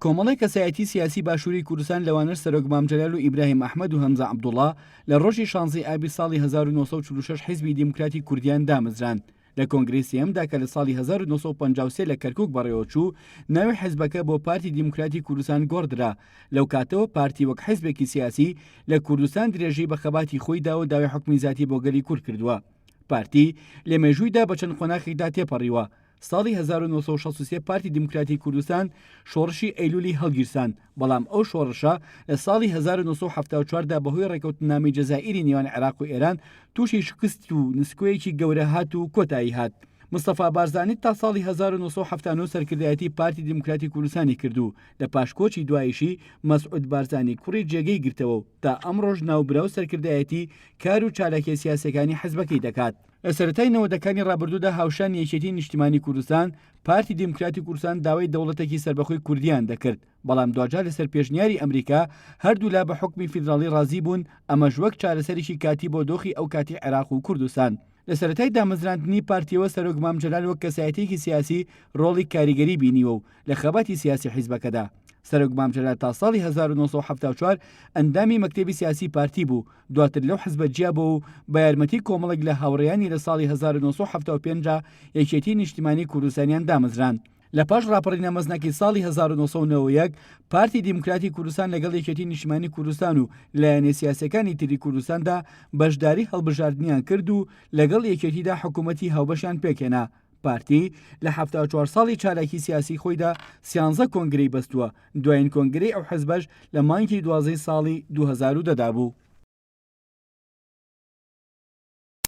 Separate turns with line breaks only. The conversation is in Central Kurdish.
کۆمەڵی کەسایەتی سیاسی باشووری کوردستان لەوانەش سەرۆک مامجەلال و ئیبراهیم ئەحمەد و هەمزە عەبدوڵڵا لە ڕۆژی 16 ئابی ساڵی 1946 حیزبی دیموکراتی کوردیان دامەزران لە کۆنگرێسی ئەمدا کە لە ساڵی 1953 لە کەرکووک بەڕێوە چوو ناوی حیزبەکە بۆ پارتی دیموکراتی کوردستان گۆڕدرا لەو کاتەوە پارتی وەک حیزبێکی سیاسی لە کوردستان درێژەی بە خەباتی خۆی دا و داوای حکمی زاتی بۆ گەلی کورد کردووە. پارتی لە مێژوویدا بە چەند قۆناغێکدا تێپەڕیوە. ساڵی 1963 پارتی دیموکراتی کوردستان شۆڕشی ئەیلولی هەڵگیرسان، بەڵام ئەو شۆڕشە لە ساڵی 1974دا بەهۆی ڕێکەوتنامەی جەزائیری نێوان عێراق و ئێران تووشی شکست و نسکۆیەکی گەورە هات و کۆتایی هات. مستەفا بارزانی تا ساڵی 1970 سەرکردایەتی پارتی دیموکراتی کوردستانی کردو لە پاشکۆچی دوایشی مەسعود بارزانی کوڕی جێگەی گرتەوە تا ئەمڕۆژ ناوبراو سەرکردایەتی کار و چالاکی سیاسەکانی حیزبەکەی دەکات. لە سەرەتای نەوەدەکانی ڕابردوودا هاوشان یەکێتی نیشتیمانی کوردستان پارتی دیموکراتی کوردستان داوای دەوڵەتێکی سربەخۆی کوردیان دەکرد، بەڵام دوجار لەسەر پێشنیاری ئەمریکا هەردوو لا بە حکمی فیدراڵی ڕازی بوون، ئەمەش وەک چارەسەرێکی کاتی بۆ دۆخی ئەو کاتی عێراق و کوردستان. لە سەرەتای دامەزراندنی پارتیەوە سەرۆک مامجەلال وەک کەسایەتێکی سیاسی ڕۆڵی کاریگەری بینیوە و لە خەباتی سیاسی حیزبەکەدا. سەرۆک مامجەلال تا ساڵی 1974 ئەندامی مەکتێبی سیاسی پارتی بوو، دواتر لەو حیزبە جیا بۆ و بە یارمەتی کۆمەڵێک لە هاوڕێیانی لە ساڵی 1975 یەکێتی نیشتیمانی کوردستانیان دامەزران. لە پاش ڕاپەڕینە مەزنەکەی ساڵی 1991 پارتی دیموکراتی کوردستان لەگەڵ یەکێتی نیشتیمانی کوردستان و لایەنە سیاسەکانی تری کوردستاندا بەشداری هەڵبژاردنیان کرد و لەگەڵ یەکێتیدا حکوومەتی هاوبەشیان پێکێنا. پارتی لە 74 ساڵی چالاکی سیاسی خۆیدا 13 کۆنگرەی بەستووە، دوایین کۆنگرەی ئەو حیزبەش لە مانگی 12 ساڵی 2010 بوو.